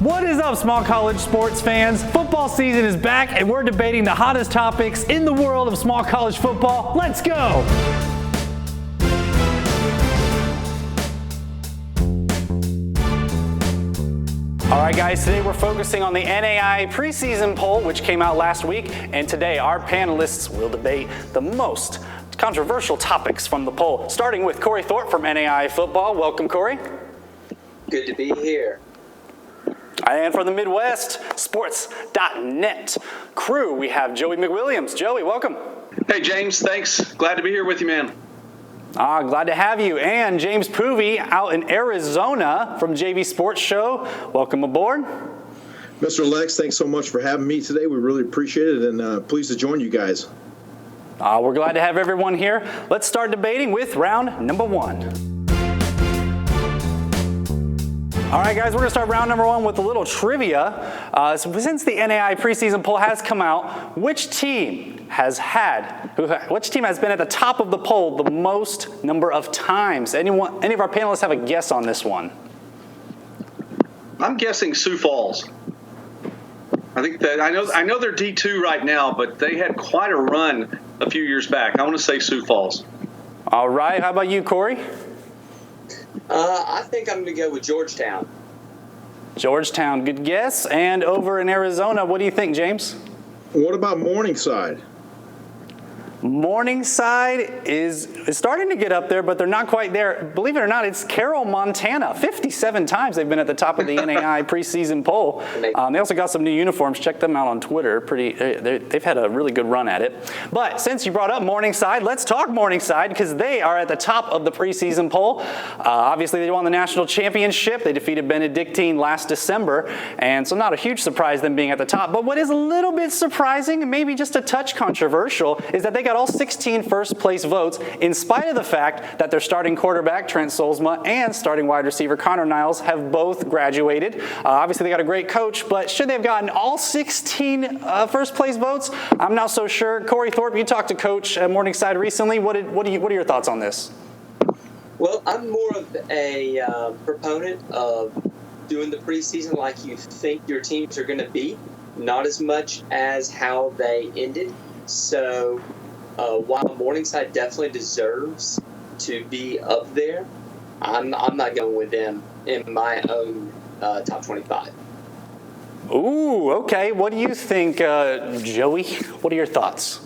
What is up, small college sports fans? Football season is back, and we're debating the hottest topics in the world of small college football. Let's go! All right, guys, today we're focusing on the NAIA preseason poll, which came out last week, and today our panelists will debate the most controversial topics from the poll, starting with Cory Thorpe from NAIA Football. Welcome, Cory. Good to be here. And from the Midwest, sports.net crew, we have Joey McWilliams. Joey, welcome. Hey, James, thanks. Glad to be here with you, man. Glad to have you. And James Poovey out in Arizona from JV Sports Show. Welcome aboard. Mr. Lex, thanks so much for having me today. We really appreciate it, and pleased to join you guys. We're glad to have everyone here. Let's start debating with round number one. All right, guys, we're going to start round number one with a little trivia. Since the NAIA preseason poll has come out, which team has been at the top of the poll the most number of times? Any of our panelists have a guess on this one? I'm guessing Sioux Falls. I think that I know they're D2 right now, but they had quite a run a few years back. I want to say Sioux Falls. All right, how about you, Cory? I think I'm going to go with Georgetown. Georgetown, good guess. And over in Arizona, what do you think, James? What about Morningside? Morningside is starting to get up there, but they're not quite there. Believe it or not, it's Carroll, Montana. 57 times they've been at the top of the NAIA preseason poll. They also got some new uniforms. Check them out on Twitter. They've had a really good run at it. But since you brought up Morningside, let's talk Morningside because they are at the top of the preseason poll. Obviously, they won the national championship. They defeated Benedictine last December, and so not a huge surprise them being at the top. But what is a little bit surprising, and maybe just a touch controversial, is that they got all 16 first-place votes in spite of the fact that their starting quarterback, Trent Solzma, and starting wide receiver, Connor Niles, have both graduated. Obviously, they got a great coach, but should they have gotten all 16 first-place votes? I'm not so sure. Cory Thorpe, you talked to Coach at Morningside recently. What are your thoughts on this? Well, I'm more of a proponent of doing the preseason like you think your teams are going to be, not as much as how they ended. So while Morningside definitely deserves to be up there, I'm not going with them in my own top 25. Ooh, okay. What do you think, Joey? What are your thoughts?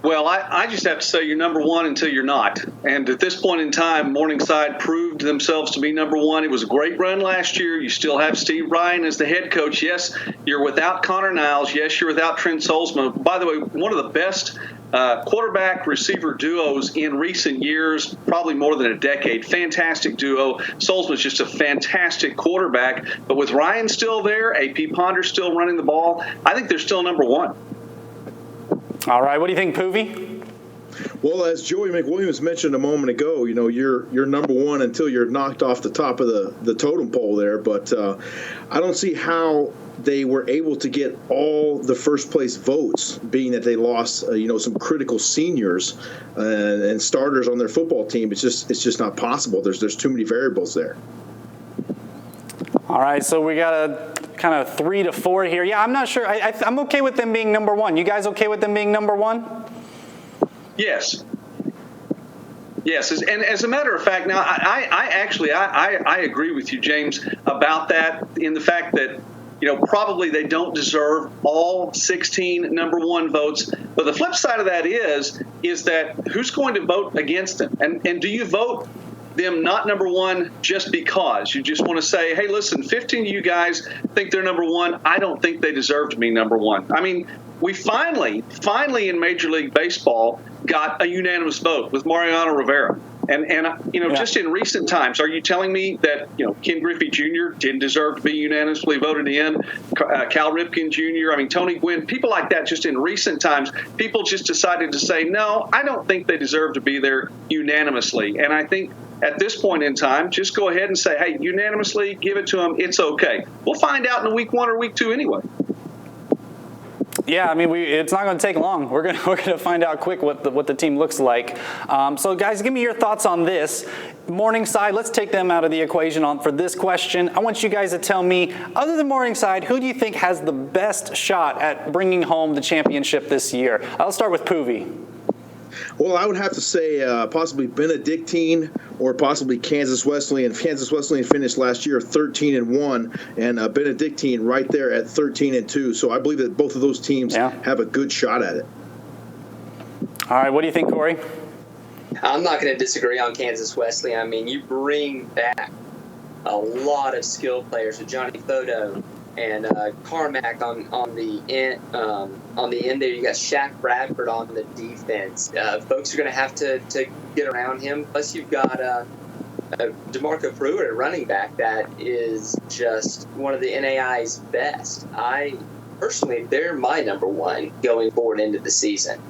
Well, I just have to say you're number one until you're not. And at this point in time, Morningside proved themselves to be number one. It was a great run last year. You still have Steve Ryan as the head coach. Yes, you're without Connor Niles. Yes, you're without Trent Solzma. By the way, one of the best quarterback-receiver duos in recent years, probably more than a decade. Fantastic duo. Solzma's just a fantastic quarterback. But with Ryan still there, AP Ponder still running the ball, I think they're still number one. All right, what do you think, Poovey? Well, as Joey McWilliams mentioned a moment ago, you're number one until you're knocked off the top of the totem pole there. But I don't see how they were able to get all the first place votes, being that they lost some critical seniors and starters on their football team. It's just not possible. There's too many variables there. All right, so we got a kind of 3 to 4 here. Yeah, I'm not sure. I'm okay with them being number one. You guys okay with them being number one? Yes. Yes, and as a matter of fact, now I agree with you, James, about that in the fact that probably they don't deserve all 16 number one votes. But the flip side of that is that who's going to vote against them? And do you vote them not number one just because you just want to say, hey, listen, 15 of you guys think they're number one. I don't think they deserve to be number one. I mean, we finally in Major League Baseball got a unanimous vote with Mariano Rivera. And just in recent times, are you telling me that, Ken Griffey Jr. didn't deserve to be unanimously voted in? Cal Ripken Jr., Tony Gwynn, people like that, just in recent times, people just decided to say, no, I don't think they deserve to be there unanimously. And I think at this point in time, just go ahead and say, hey, unanimously, give it to them. It's okay. We'll find out in week 1 or week 2 anyway. Yeah, I mean, it's not going to take long. We're going to find out quick what the team looks like. So, guys, give me your thoughts on this. Morningside, let's take them out of the equation for this question. I want you guys to tell me, other than Morningside, who do you think has the best shot at bringing home the championship this year? I'll start with Poovey. Well, I would have to say possibly Benedictine or possibly Kansas Wesleyan. Kansas Wesleyan finished last year 13-1, and Benedictine right there at 13-2. So I believe that both of those teams have a good shot at it. All right, what do you think, Cory? I'm not going to disagree on Kansas Wesleyan. I mean, you bring back a lot of skilled players with Johnny Photo and Carmack on the end there. You got Shaq Bradford on the defense. Folks are going to have to get around him. Plus, you've got DeMarco Pruitt at running back that is just one of the NAIA's best. Personally, they're my number one going forward into the season.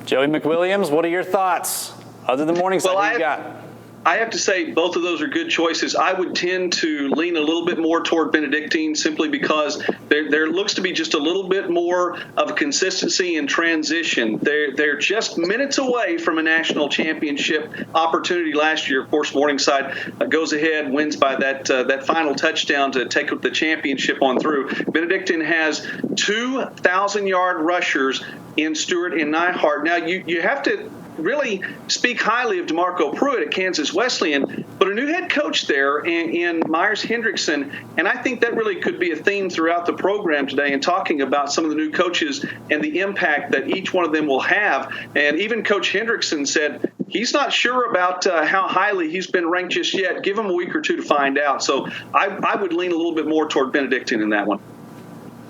Joey McWilliams, what are your thoughts? Other than Morningside, who you got? I have to say both of those are good choices. I would tend to lean a little bit more toward Benedictine simply because there looks to be just a little bit more of a consistency in transition. They're just minutes away from a national championship opportunity last year. Of course, Morningside goes ahead, wins by that final touchdown to take the championship on through. Benedictine has 2,000-yard rushers in Stewart and Neihart. Now, you have to really speak highly of DeMarco Pruitt at Kansas Wesleyan, but a new head coach there in Myers Hendrickson, and I think that really could be a theme throughout the program today in talking about some of the new coaches and the impact that each one of them will have. And even Coach Hendrickson said he's not sure about how highly he's been ranked just yet. Give him a week or two to find out. So I would lean a little bit more toward Benedictine in that one.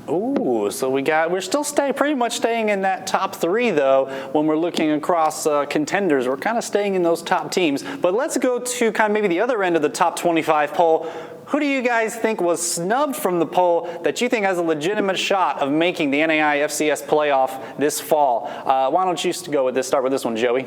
Ooh, so we're still pretty much staying in that top three, though, when we're looking across contenders. We're kind of staying in those top teams. But let's go to kind of maybe the other end of the top 25 poll. Who do you guys think was snubbed from the poll that you think has a legitimate shot of making the NAIA FCS playoff this fall? Why don't you start with this one, Joey?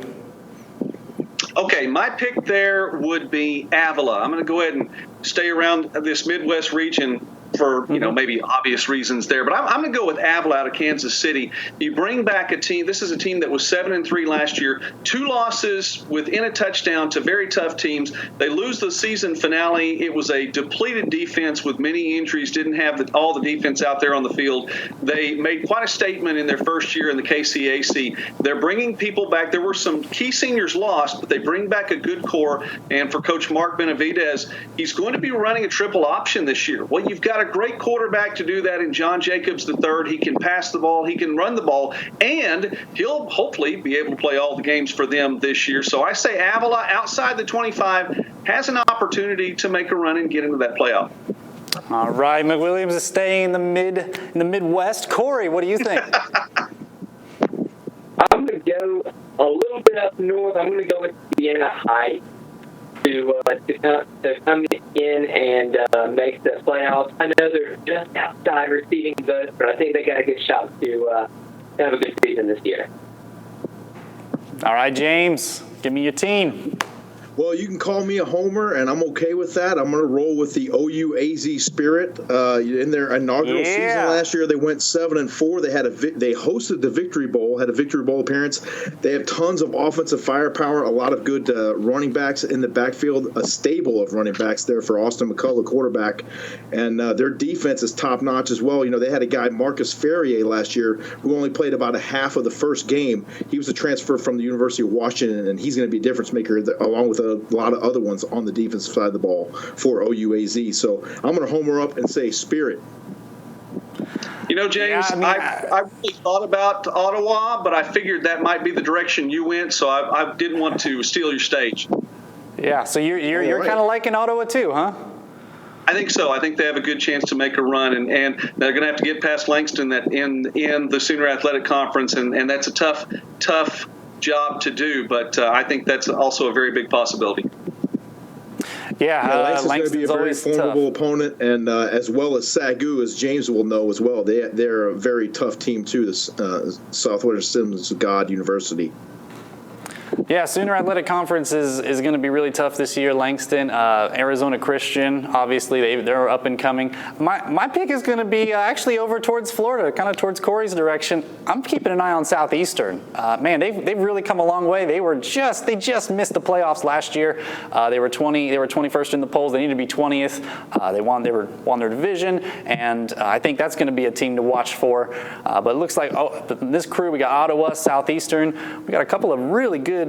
Okay, my pick there would be Avila. I'm going to go ahead and stay around this Midwest region for maybe obvious reasons there, but I'm going to go with Avila out of Kansas City. You bring back a team. This is a team that was 7-3 last year, 2 losses within a touchdown to very tough teams. They lose the season finale. It was a depleted defense with many injuries. Didn't have all the defense out there on the field. They made quite a statement in their first year in the KCAC. They're bringing people back. There were some key seniors lost, but they bring back a good core. And for Coach Mark Benavidez, he's going to be running a triple option this year. Well, you've got a great quarterback to do that in John Jacobs III. He can pass the ball, he can run the ball, and he'll hopefully be able to play all the games for them this year. So I say Avila outside the 25 has an opportunity to make a run and get into that playoff. All right, McWilliams is staying in the Midwest. Cory, what do you think? I'm going to go a little bit up north. I'm going to go with Vienna Heights to come in and make the playoffs. I know they're just outside receiving votes, but I think they got a good shot to have a good season this year. All right, James, give me your team. Well, you can call me a homer, and I'm okay with that. I'm going to roll with the OU-AZ Spirit. In their inaugural season last year, they went 7-4. They hosted the Victory Bowl, had a Victory Bowl appearance. They have tons of offensive firepower, a lot of good running backs in the backfield, a stable of running backs there for Austin McCullough, quarterback. And their defense is top-notch as well. You know, they had a guy, Marcus Ferrier, last year, who only played about a half of the first game. He was a transfer from the University of Washington, and he's going to be a difference maker along with a lot of other ones on the defensive side of the ball for OU-AZ. So I'm going to homer up and say Spirit. You know, James, I really thought about Ottawa, but I figured that might be the direction you went, so I didn't want to steal your stage. Yeah, so you're kind of liking Ottawa too, huh? I think so. I think they have a good chance to make a run, and they're going to have to get past Langston in the Sooner Athletic Conference, and that's a tough job to do, but I think that's also a very big possibility. Langston's going to be a very formidable opponent, and as well as Sagu, as James will know as well, they're a very tough team too, the Southwestern Assembly of God University. Yeah, Sooner Athletic Conference is going to be really tough this year. Langston, Arizona Christian, obviously they're up and coming. My pick is going to be actually over towards Florida, kind of towards Cory's direction. I'm keeping an eye on Southeastern. Man, they've really come a long way. They just missed the playoffs last year. They were 21st in the polls. They need to be 20th. They won their division, and I think that's going to be a team to watch for. But it looks like this crew, we got Ottawa, Southeastern. We got a couple of really good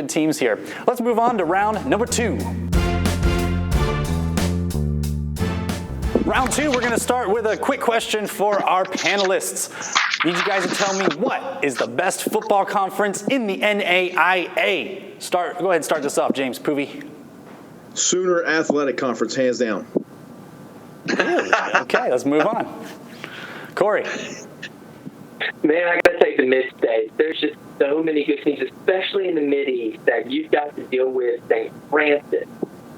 teams here. Let's move on to round number 2. Round 2, we're going to start with a quick question for our panelists. Need you guys to tell me what is the best football conference in the NAIA. Go ahead and start this off, James Poovey. Sooner Athletic Conference, hands down. Really? Okay, let's move on. Cory. Man, I gotta take the mid-state. There's just so many good teams, especially in the Mid-East, that you've got to deal with St. Francis,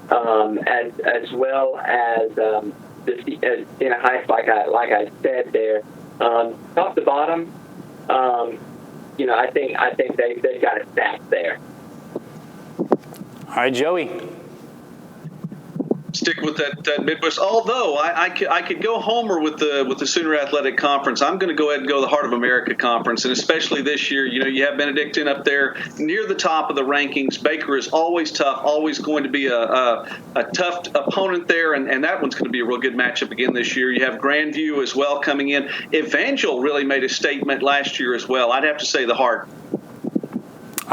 as well as in a Heights, like I said there. Top to bottom, I think they've got a stack there. All right, Joey. Stick with that Midwest. Although I could go homer with the Sooner Athletic Conference. I'm going to go ahead and go the Heart of America Conference, and especially this year, you have Benedictine up there near the top of the rankings. Baker is always tough, always going to be a tough opponent there, and that one's going to be a real good matchup again this year. You have Grandview as well coming in. Evangel really made a statement last year as well. I'd have to say the Heart.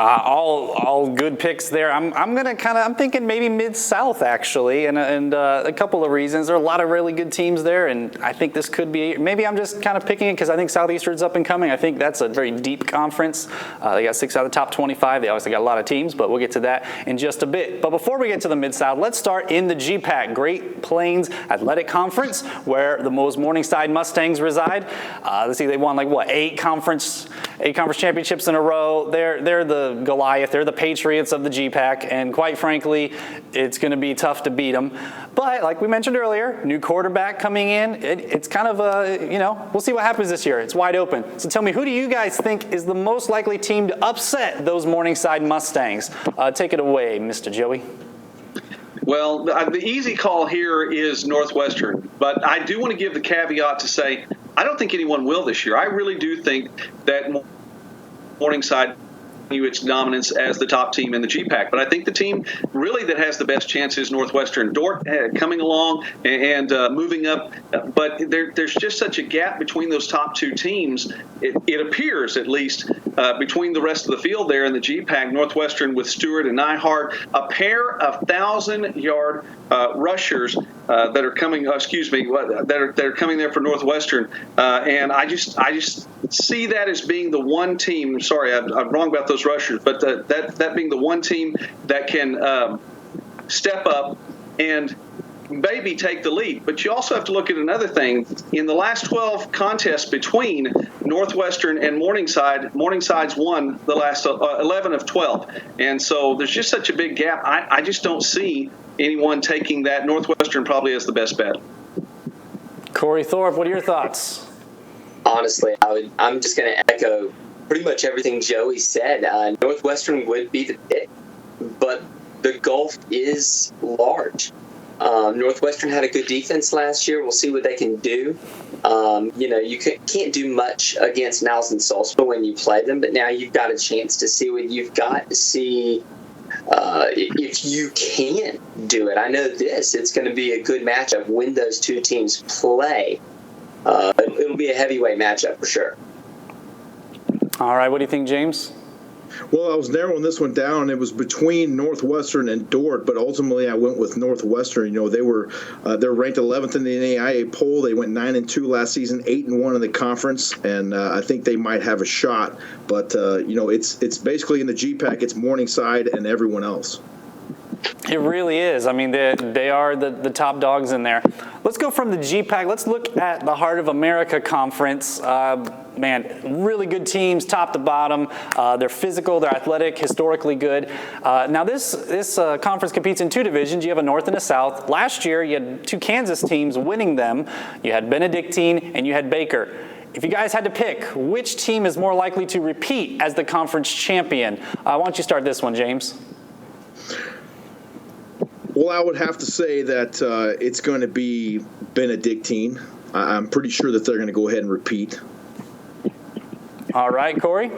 All good picks there. I'm thinking maybe Mid-South actually, and a couple of reasons. There are a lot of really good teams there, and I think this could be. Maybe I'm just kind of picking it because I think Southeastern's up and coming. I think that's a very deep conference. They got 6 out of the top 25. They obviously got a lot of teams, but we'll get to that in just a bit. But before we get to the Mid-South, let's start in the G-PAC, Great Plains Athletic Conference, where the most Morningside Mustangs reside. Let's see, they won 8 conference championships in a row. They're the Goliath. They're the Patriots of the G-PAC, and quite frankly, it's going to be tough to beat them. But like we mentioned earlier, new quarterback coming in. It's kind of we'll see what happens this year. It's wide open. So tell me, who do you guys think is the most likely team to upset those Morningside Mustangs? Take it away, Mr. Joey. Well, the easy call here is Northwestern, but I do want to give the caveat to say I don't think anyone will this year. I really do think that Morningside its dominance as the top team in the G-PAC. But I think the team really that has the best chance is Northwestern. Dort coming along and moving up. But there's just such a gap between those top 2 teams, it appears at least, between the rest of the field there in the G-PAC. Northwestern with Stewart and Nyhart, a pair of 1,000-yard rushers that are coming. That are coming there for Northwestern, and I just see that as being the one team. Sorry, I'm wrong about those rushers, but that being the one team that can step up and maybe take the lead. But you also have to look at another thing. In the last 12 contests between Northwestern and Morningside's won the last 11 of 12. And so there's just such a big gap. I just don't see anyone taking that. Northwestern probably has the best bet. Cory Thorpe, what are your thoughts? Honestly, I'm just going to echo pretty much everything Joey said. Northwestern would be the pick, but the gulf is large. Northwestern had a good defense last year. We'll see what they can do. You can't do much against Niles and Sulzberg when you play them, but now you've got a chance to see what you've got to see if you can do it. I know it's going to be a good matchup when those 2 teams play. It'll be a heavyweight matchup for sure. All right, what do you think, James? Well, I was narrowing this one down. It was between Northwestern and Dort, but ultimately I went with Northwestern. They're ranked 11th in the NAIA poll. They went 9-2 last season, 8-1 in the conference, and I think they might have a shot. But it's basically in the G-PAC. It's Morningside and everyone else. It really is. I mean, they are the top dogs in there. Let's go from the G-PAC. Let's look at the Heart of America Conference. Really good teams, top to bottom. They're physical, they're athletic, historically good. Now, this conference competes in 2 divisions. You have a North and a South. Last year, you had 2 Kansas teams winning them. You had Benedictine and you had Baker. if you guys had to pick, which team is more likely to repeat as the conference champion? Why don't you start this one, James? Well, I would have to say that it's going to be Benedictine. I'm pretty sure that they're going to go ahead and repeat. All right, Cory?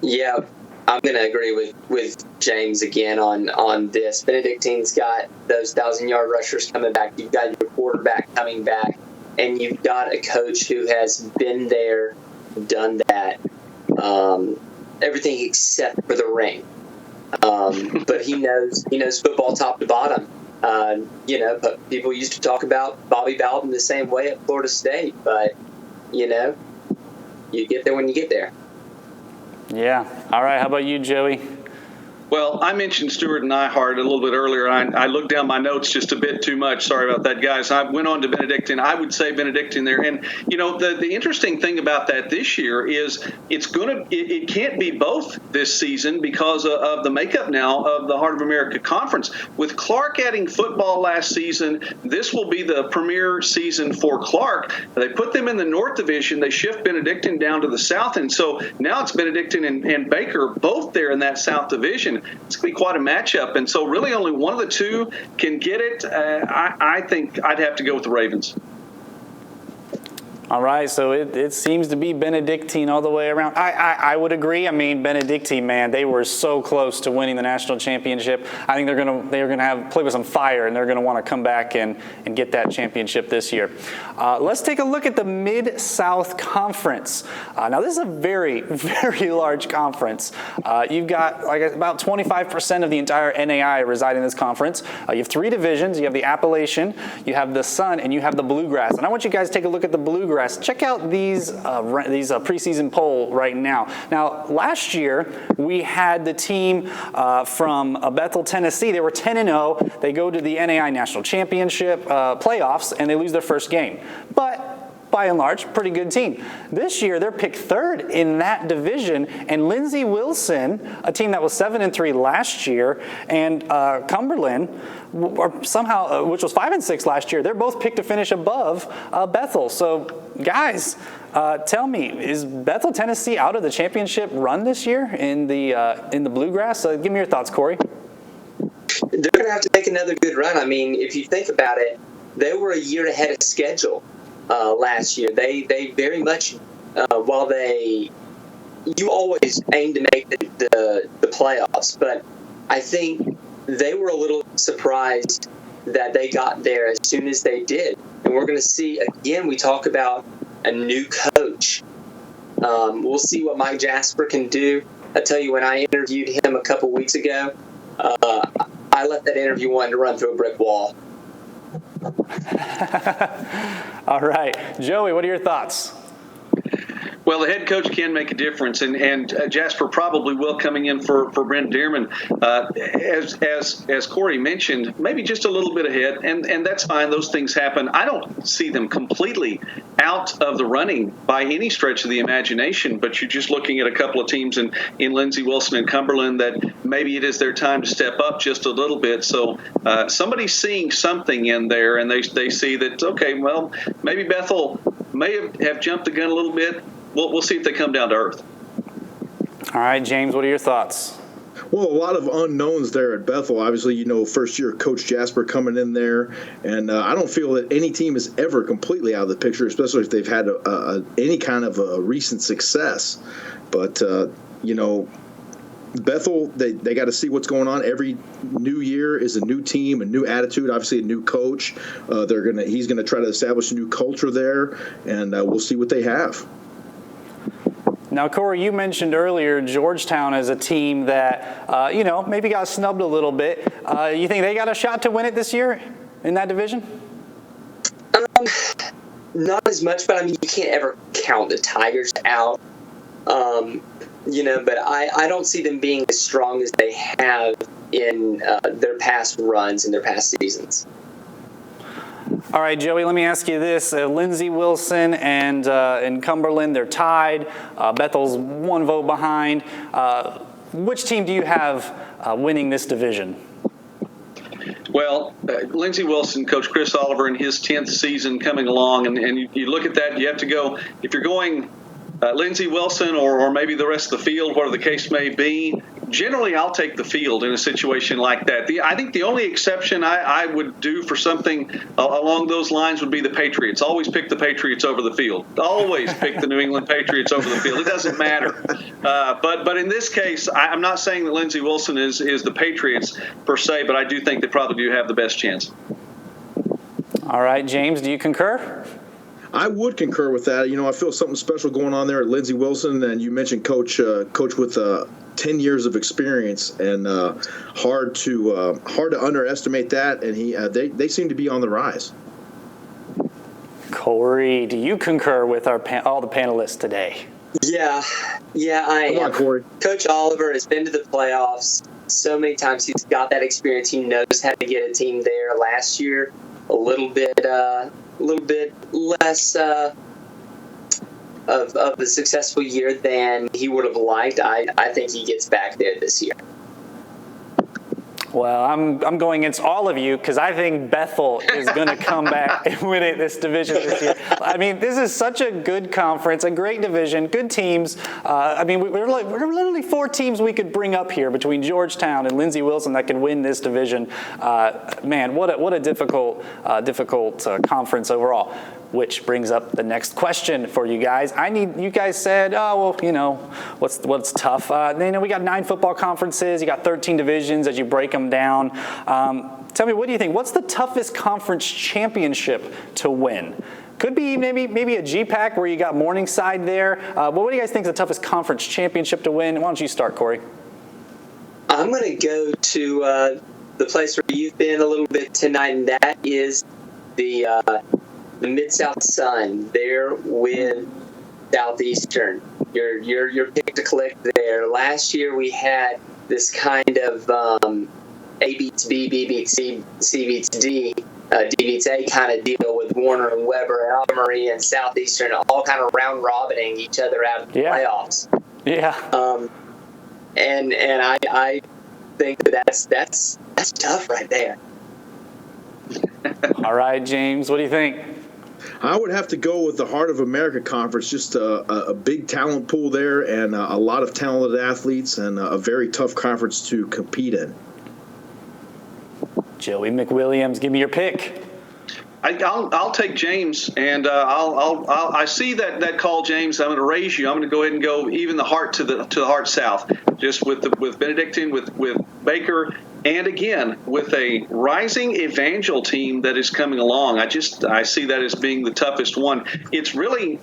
Yeah, I'm going to agree with James again on this. Benedictine's got those 1,000-yard rushers coming back. You've got your quarterback coming back, and you've got a coach who has been there, done that, everything except for the ring. But he knows football top to bottom. But people used to talk about Bobby Bowden the same way at Florida State, but you get there when you get there. Yeah. All right. How about you, Joey? Well, I mentioned Stewart and Nyhart a little bit earlier. I looked down my notes just a bit too much. Sorry about that, guys. I went on to Benedictine. I would say Benedictine there. And, the interesting thing about that this year is it can't be both this season because of the makeup now of the Heart of America Conference. With Clark adding football last season, this will be the premier season for Clark. They put them in the North Division. They shift Benedictine down to the South. And so now it's Benedictine and Baker both there in that South Division. It's going to be quite a matchup, and so really only one of the two can get it. I think I'd have to go with the Ravens. All right, so it seems to be Benedictine all the way around. I would agree. I mean, Benedictine, man, they were so close to winning the national championship. I think they're gonna play with some fire, and they're gonna want to come back and get that championship this year. Let's take a look at the Mid-South Conference. Now, this is a very, very large conference. You've got about 25% of the entire NAIA reside in this conference. You have 3 divisions. You have the Appalachian, you have the Sun, and you have the Bluegrass. And I want you guys to take a look at the Bluegrass. Check out these preseason poll right now. Now, last year we had the team from Bethel, Tennessee. They were 10-0. They go to the NAIA National Championship playoffs and they lose their first game. But by and large, pretty good team. This year, they're picked 3rd in that division, and Lindsey Wilson, a team that was 7-3 last year, and Cumberland, which was 5-6 last year, they're both picked to finish above Bethel. So, guys, tell me, is Bethel, Tennessee out of the championship run this year in the Bluegrass? Give me your thoughts, Cory. They're going to have to make another good run. I mean, if you think about it, they were a year ahead of schedule. Last year, they very much, while you always aim to make the playoffs, but I think they were a little surprised that they got there as soon as they did. And we're going to see, again, we talk about a new coach. We'll see what Mike Jasper can do. I tell you, when I interviewed him a couple weeks ago, I left that interview wanting to run through a brick wall. All right. Joey, what are your thoughts? Well, the head coach can make a difference, and Jasper probably will coming in for Brent Dearman. As Cory mentioned, maybe just a little bit ahead, and that's fine. Those things happen. I don't see them completely out of the running by any stretch of the imagination, but you're just looking at a couple of teams in Lindsey Wilson and Cumberland that maybe it is their time to step up just a little bit. So somebody's seeing something in there, and they see that, okay, well, maybe Bethel may have jumped the gun a little bit. We'll see if they come down to earth. All right, James, what are your thoughts? Well, a lot of unknowns there at Bethel. Obviously, first-year Coach Jasper coming in there, and I don't feel that any team is ever completely out of the picture, especially if they've had any kind of a recent success. But, Bethel, they got to see what's going on. Every new year is a new team, a new attitude, obviously a new coach. He's gonna try to establish a new culture there, and we'll see what they have. Now, Cory, you mentioned earlier Georgetown as a team that, maybe got snubbed a little bit. You think they got a shot to win it this year in that division? Not as much, but I mean, you can't ever count the Tigers out. But I don't see them being as strong as they have in their past runs and their past seasons. All right, Joey, let me ask you this. Lindsey Wilson and Cumberland, they're tied. Bethel's 1 vote behind. Which team do you have winning this division? Well, Lindsey Wilson, Coach Chris Oliver in his 10th season coming along, and you look at that, you have to go, if you're going Lindsey Wilson or maybe the rest of the field, whatever the case may be, generally I'll take the field in a situation like that. I think the only exception I would do for something along those lines would be the Patriots. Always pick the Patriots over the field. Always pick the New England Patriots over the field. It doesn't matter. But in this case, I'm not saying that Lindsey Wilson is the Patriots per se, but I do think they probably do have the best chance. All right, James, do you concur? I would concur with that. I feel something special going on there at Lindsey Wilson, and you mentioned coach with 10 years of experience, and hard to underestimate that. And they seem to be on the rise. Cory, do you concur with all the panelists today? Yeah, I am. Come on, Cory. Coach Oliver has been to the playoffs so many times. He's got that experience. He knows how to get a team there. Last year, a little bit less of a successful year than he would have liked. I think he gets back there this year. Well, I'm going against all of you because I think Bethel is going to come back and win this division this year. I mean, this is such a good conference, a great division, good teams. We're literally 4 teams we could bring up here between Georgetown and Lindsey Wilson that could win this division. Man, what a difficult conference overall. Which brings up the next question for you guys. You guys said, what's tough? We got 9 football conferences. You got 13 divisions as you break them down. Tell me, what do you think? What's the toughest conference championship to win? Could be maybe a G-PAC where you got Morningside there. What do you guys think is the toughest conference championship to win? Why don't you start, Cory? I'm going to go to the place where you've been a little bit tonight, and that is the Mid-South Sun there with Southeastern. Your pick to click there. Last year we had this kind of A beats B, B beats C, C beats D, D beats A kind of deal with Warner and Weber and Alta Maria and Southeastern all kind of round robining each other out of the playoffs. Yeah. And I think that's tough right there. All right, James, what do you think? I would have to go with the Heart of America Conference, just a big talent pool there and a lot of talented athletes and a very tough conference to compete in. Joey McWilliams, give me your pick. I'll take James, and I see that call, James. I'm going to raise you. I'm going to go ahead and go even the Heart to the Heart South, just with Benedictine, with Baker. And again, with a rising Evangel team that is coming along, I see that as being the toughest one. It's really,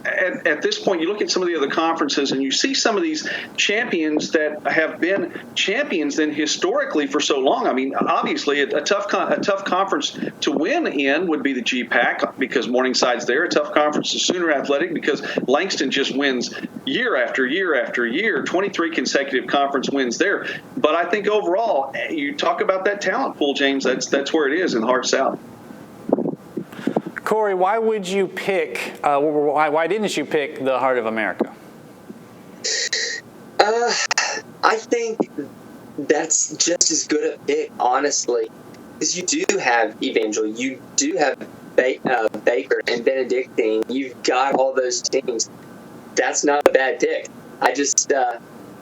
at this point, you look at some of the other conferences and you see some of these champions that have been champions then historically for so long. I mean, obviously, a tough conference to win in would be the G-PAC because Morningside's there. A tough conference is Sooner Athletic because Langston just wins year after year after year, 23 consecutive conference wins there. But I think overall, you talk about that talent pool, James. That's where it is in Heart South. Cory, why would you pick? Why didn't you pick the Heart of America? I think that's just as good a pick, honestly, because you do have Evangel, you do have Baker and Benedictine. You've got all those teams. That's not a bad pick. I just,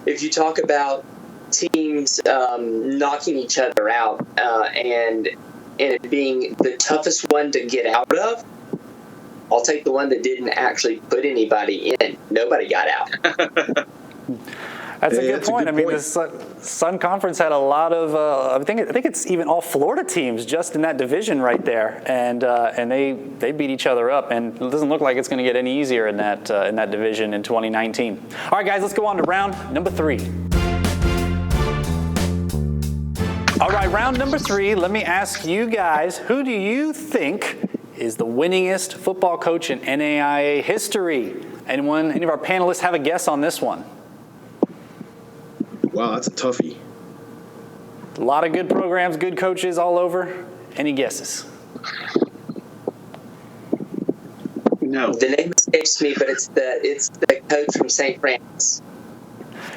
if you talk about teams knocking each other out and it being the toughest one to get out of, I'll take the one that didn't actually put anybody in. Nobody got out. That's a good point. The Sun Conference had a lot of, I think it's even all Florida teams just in that division right there, and they beat each other up, and it doesn't look like it's going to get any easier in that division in 2019. All right, guys, let's go on to round number 3. All right, round number 3. Let me ask you guys, who do you think is the winningest football coach in NAIA history? Any of our panelists have a guess on this one? Wow, that's a toughie. A lot of good programs, good coaches all over. Any guesses? No. The name escapes me, but it's the coach from St. Francis.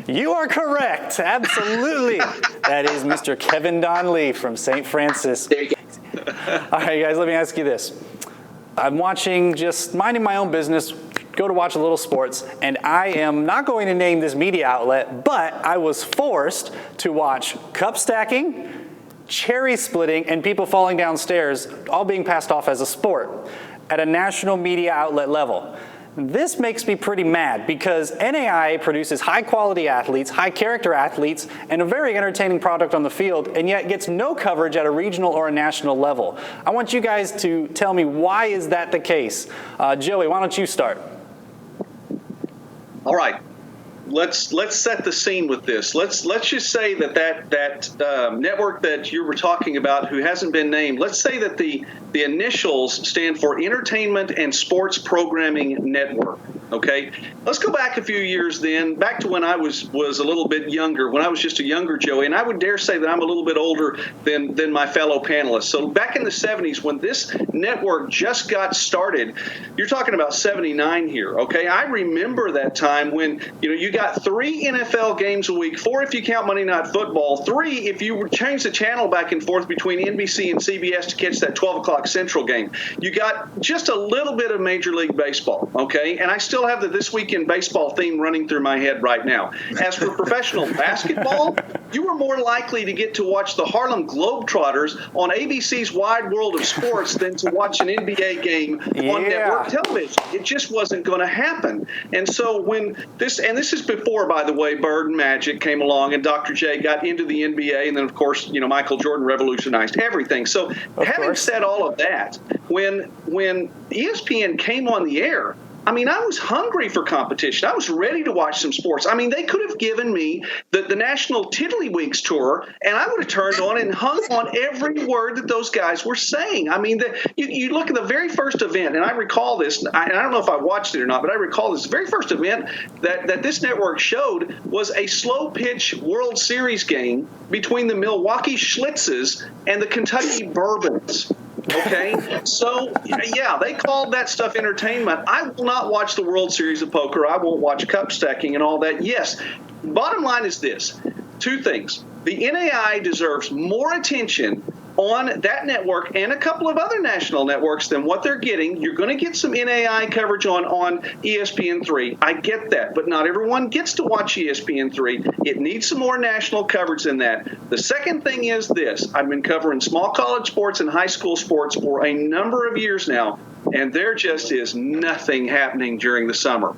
You are correct. Absolutely. That is Mr. Kevin Donnelly from St. Francis. There you go. All right, guys, let me ask you this. I'm watching, just minding my own business, go to watch a little sports, and I am not going to name this media outlet, but I was forced to watch cup stacking, cherry splitting, and people falling downstairs, all being passed off as a sport at a national media outlet level. This makes me pretty mad because NAIA produces high-quality athletes, high-character athletes, and a very entertaining product on the field, and yet gets no coverage at a regional or a national level. I want you guys to tell me, why is that the case? Joey, why don't you start? All right. Let's set the scene with this. Let's just say that network that you were talking about, who hasn't been named, let's say that the initials stand for Entertainment and Sports Programming Network. Okay, let's go back a few years then, back to when I was a little bit younger, when I was just a younger Joey, and I would dare say that I'm a little bit older than my fellow panelists. So back in the 70s, when this network just got started, you're talking about 79 here, okay? I remember that time when, you got 3 NFL games a week, 4 if you count Monday Night Football, 3 if you would change the channel back and forth between NBC and CBS to catch that 12 o'clock Central game. You got just a little bit of Major League Baseball, okay? And I still have the This Week in Baseball theme running through my head right now. As for professional basketball, you were more likely to get to watch the Harlem Globetrotters on ABC's Wide World of Sports than to watch an NBA game on network television. It just wasn't going to happen. And so when this is before, by the way, Bird and Magic came along and Dr. J got into the NBA, and then, of course, Michael Jordan revolutionized everything. So having said all of that, when ESPN came on the air, I mean, I was hungry for competition. I was ready to watch some sports. I mean, they could have given me the National Tiddlywinks tour, and I would have turned on and hung on every word that those guys were saying. I mean, you look at the very first event, and I recall this, and I don't know if I watched it or not, but I recall this very first event that this network showed was a slow-pitch World Series game between the Milwaukee Schlitzes and the Kentucky Bourbons. Okay, so yeah, they called that stuff entertainment. I will not watch the World Series of Poker. I won't watch cup stacking and all that. Yes, bottom line is this: 2 things. The NAIA deserves more attention on that network and a couple of other national networks than what they're getting. You're going to get some NAIA coverage on ESPN3. I get that, but not everyone gets to watch ESPN3. It needs some more national coverage than that. The second thing is this: I've been covering small college sports and high school sports for a number of years now, and there just is nothing happening during the summer.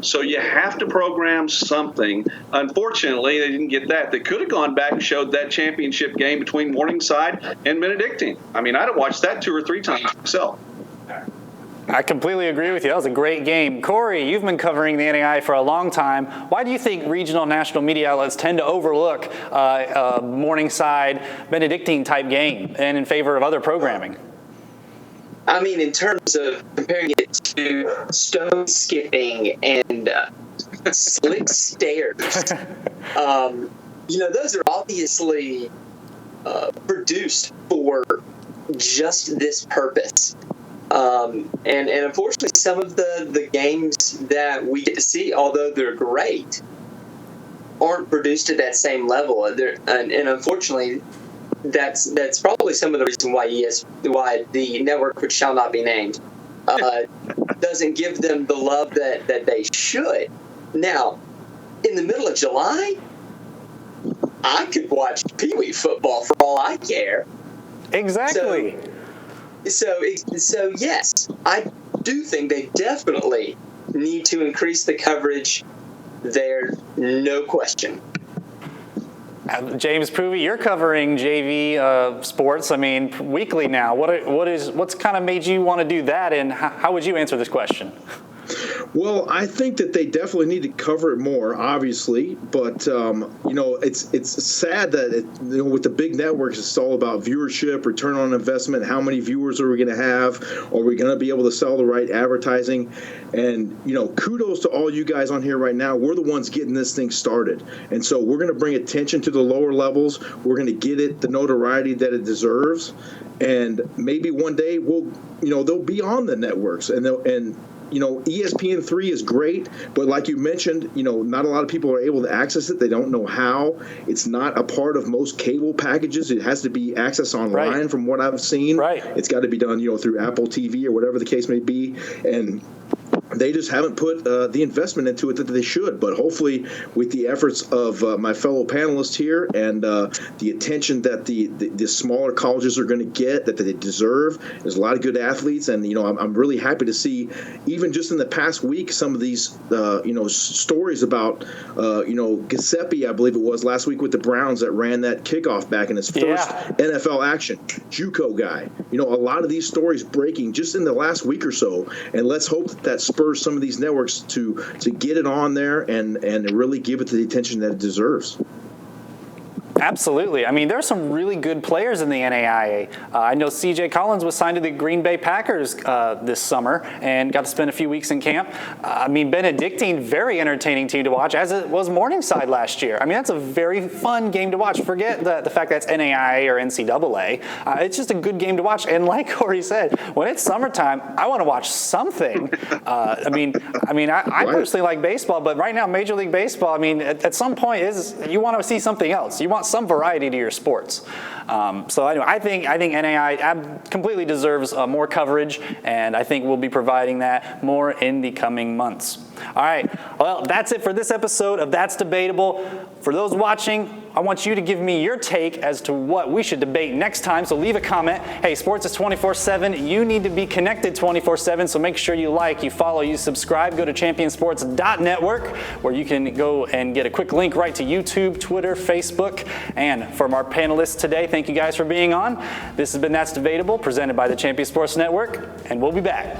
So you have to program something. Unfortunately, they didn't get that. They could have gone back and showed that championship game between Morningside and Benedictine. I mean, I'd have watched that 2 or 3 times myself. I completely agree with you. That was a great game. Cory, you've been covering the NAIA for a long time. Why do you think regional national media outlets tend to overlook Morningside, Benedictine-type game and in favor of other programming? I mean, in terms of comparing it to stone skipping and slick stairs, those are obviously produced for just this purpose. And unfortunately, some of the games that we get to see, although they're great, aren't produced at that same level. And unfortunately, that's probably some of the reason why the network, which shall not be named, doesn't give them the love that they should. Now, in the middle of July, I could watch Pee Wee football for all I care. Exactly. So yes, I do think they definitely need to increase the coverage there, no question. James Poovey, you're covering JV sports, weekly now. What's kind of made you want to do that, and how would you answer this question? Well, I think that they definitely need to cover it more, obviously, but it's sad that with the big networks, it's all about viewership, return on investment. How many viewers are we going to have? Are we going to be able to sell the right advertising? And kudos to all you guys on here right now. We're the ones getting this thing started, and so we're going to bring attention to the lower levels. We're going to get it the notoriety that it deserves, and maybe one day they'll be on the networks, and ESPN3 is great, but like you mentioned, not a lot of people are able to access it. They don't know how. It's not a part of most cable packages. It has to be accessed online, from what I've seen. Right. It's got to be done, through Apple TV or whatever the case may be. And they just haven't put the investment into it that they should. But hopefully, with the efforts of my fellow panelists here and the attention that the smaller colleges are going to get, that they deserve, there's a lot of good athletes. And, I'm really happy to see, even just in the past week, some of these, stories about, Giuseppe, I believe it was, last week with the Browns that ran that kickoff back in his first NFL action, JUCO guy. A lot of these stories breaking just in the last week or so. And let's hope that spurs some of these networks to get it on there and really give it the attention that it deserves. Absolutely. I mean, there are some really good players in the NAIA. I know C.J. Collins was signed to the Green Bay Packers this summer and got to spend a few weeks in camp. Benedictine, very entertaining team to watch, as it was Morningside last year. I mean, that's a very fun game to watch. Forget the fact that it's NAIA or NCAA. It's just a good game to watch. And like Cory said, when it's summertime, I want to watch something. I personally like baseball, but right now, Major League Baseball, at some point, you want to see something else. You want some variety to your sports. So anyway, I think NAIA completely deserves more coverage, and I think we'll be providing that more in the coming months. All right, well, that's it for this episode of That's Debatable. For those watching, I want you to give me your take as to what we should debate next time, so leave a comment. Hey, sports is 24/7. You need to be connected 24/7, so make sure you like, you follow, you subscribe. Go to championsports.network, where you can go and get a quick link right to YouTube, Twitter, Facebook. And from our panelists today, thank you guys for being on. This has been That's Debatable, presented by the Champion Sports Network, and we'll be back.